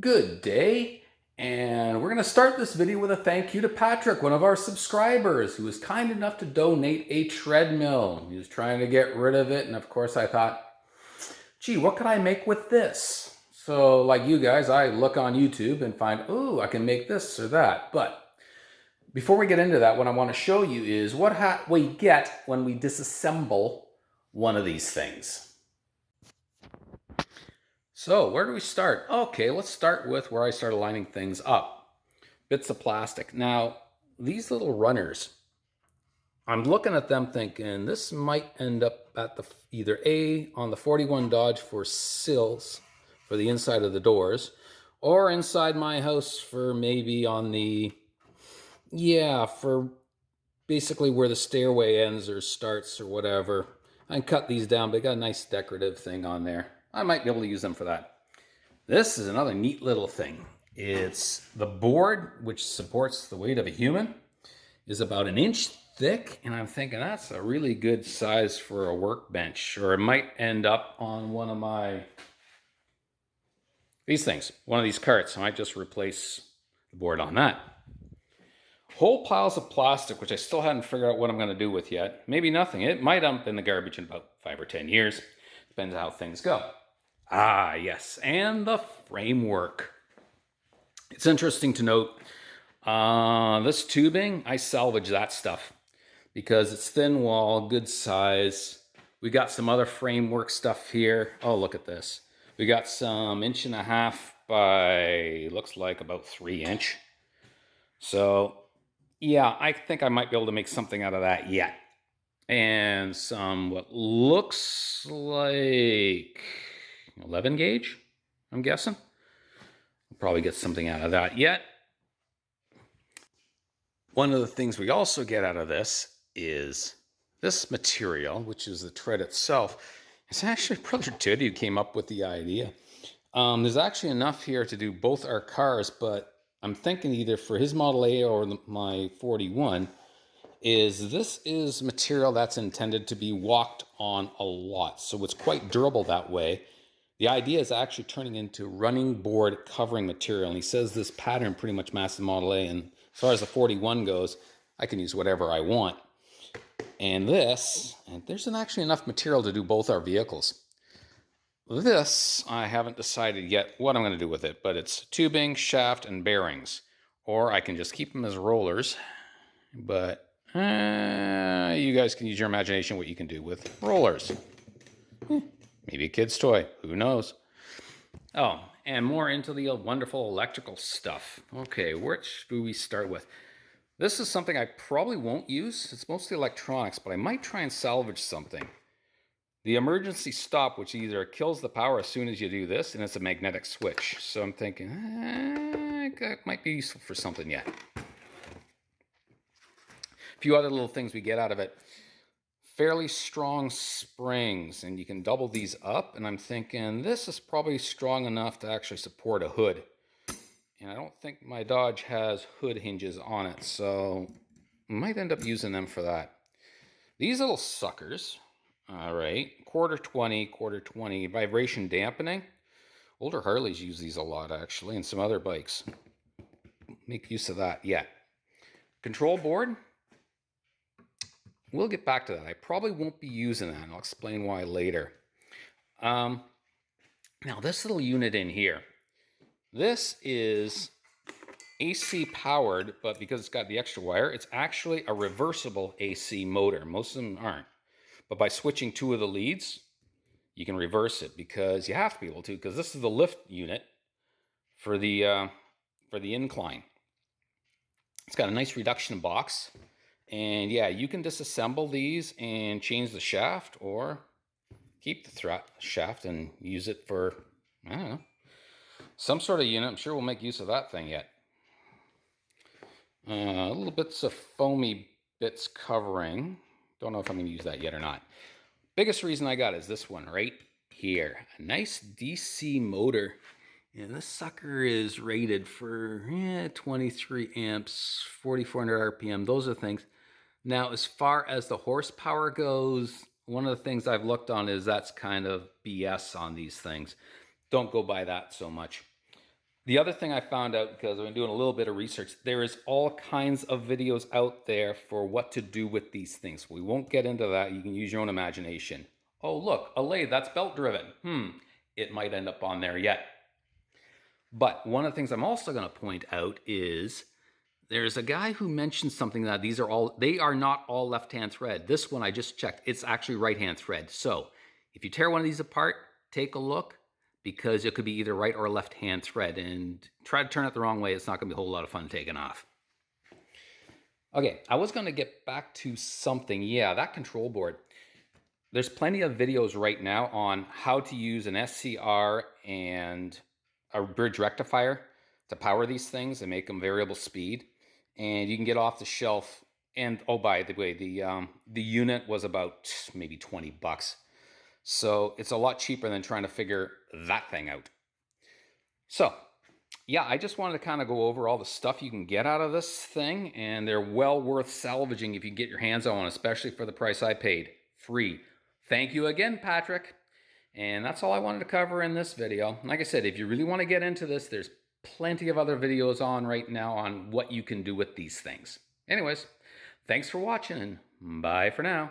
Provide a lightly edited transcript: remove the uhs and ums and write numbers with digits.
Good day, and we're going to start this video with a thank you to Patrick, one of our subscribers, who was kind enough to donate a treadmill. He was trying to get rid of it, and of course I thought, gee, what could I make with this? So like you guys, I look on YouTube and find, ooh, I can make this or that. But before we get into that, what I want to show you is what we get when we disassemble one of these things. So where do we start? Okay, let's start with where I started lining things up. Bits of plastic. Now, these little runners, I'm looking at them thinking this might end up at the either A, on the 41 Dodge for sills for the inside of the doors, or inside my house for maybe on the, for basically where the stairway ends or starts or whatever. I can cut these down, but they got a nice decorative thing on there. I might be able to use them for that. This is another neat little thing. It's the board, which supports the weight of a human, is about 1 inch thick, and I'm thinking that's a really good size for a workbench, or it might end up on one of these things, one of these carts. I might just replace the board on that. Whole piles of plastic, which I still haven't figured out what I'm going to do with yet. Maybe nothing. It might end up in the garbage in about 5 or 10 years. Depends how things go. Ah, yes, and the framework. It's interesting to note, this tubing, I salvage that stuff because it's thin wall, good size. We got some other framework stuff here. Oh, look at this. We got some 1.5 inch by, looks like about 3 inch. So yeah, I think I might be able to make something out of that yet. And some what looks like 11 gauge, I'm guessing. We'll probably get something out of that yet. One of the things we also get out of this is this material, which is the tread itself. It's actually Brother Teddy who came up with the idea. There's actually enough here to do both our cars, but I'm thinking either for his Model A or my 41, this is material that's intended to be walked on a lot. So it's quite durable that way. The idea is actually turning into running board covering material. And he says this pattern pretty much matches the Model A. And as far as the 41 goes, I can use whatever I want. And there's actually enough material to do both our vehicles. This, I haven't decided yet what I'm going to do with it, but it's tubing, shaft, and bearings. Or I can just keep them as rollers. But you guys can use your imagination what you can do with rollers. Maybe a kid's toy. Who knows? Oh, and more into the wonderful electrical stuff. Okay, which do we start with? This is something I probably won't use. It's mostly electronics, but I might try and salvage something. The emergency stop, which either kills the power as soon as you do this, and it's a magnetic switch. So I'm thinking, that might be useful for something yet. A few other little things we get out of it. Fairly strong springs, and you can double these up, and I'm thinking this is probably strong enough to actually support a hood. And I don't think my Dodge has hood hinges on it, so I might end up using them for that. These little suckers, all right, quarter 20, vibration dampening. Older Harleys use these a lot, actually, and some other bikes. Make use of that yet. Control board. We'll get back to that. I probably won't be using that, and I'll explain why later. Now, this little unit in here, this is AC powered, but because it's got the extra wire, it's actually a reversible AC motor. Most of them aren't. But by switching 2 of the leads, you can reverse it because you have to be able to, because this is the lift unit for the incline. It's got a nice reduction box. And yeah, you can disassemble these and change the shaft, or keep the shaft and use it for, I don't know, some sort of unit. I'm sure we'll make use of that thing yet. Little bits of foamy bits covering. Don't know if I'm going to use that yet or not. Biggest reason I got is this one right here. A nice DC motor. And this sucker is rated for 23 amps, 4,400 RPM. Those are things. Now, as far as the horsepower goes, one of the things I've looked on is that's kind of BS on these things. Don't go by that so much. The other thing I found out, because I've been doing a little bit of research, there is all kinds of videos out there for what to do with these things. We won't get into that. You can use your own imagination. Oh, look, a lathe, that's belt driven. It might end up on there yet. But one of the things I'm also going to point out is there's a guy who mentioned something that they are not all left-hand thread. This one I just checked, it's actually right-hand thread. So if you tear one of these apart, take a look, because it could be either right or left-hand thread, and try to turn it the wrong way. It's not going to be a whole lot of fun taking off. Okay, I was going to get back to something. Yeah, that control board. There's plenty of videos right now on how to use an SCR and a bridge rectifier to power these things and make them variable speed. And you can get off the shelf. And oh, by the way, the unit was about maybe 20 bucks. So it's a lot cheaper than trying to figure that thing out. So yeah, I just wanted to kind of go over all the stuff you can get out of this thing, and they're well worth salvaging if you get your hands on one, especially for the price I paid. Free. Thank you again, Patrick. And that's all I wanted to cover in this video. Like I said, if you really want to get into this, there's plenty of other videos on right now on what you can do with these things. Anyways, thanks for watching, and bye for now.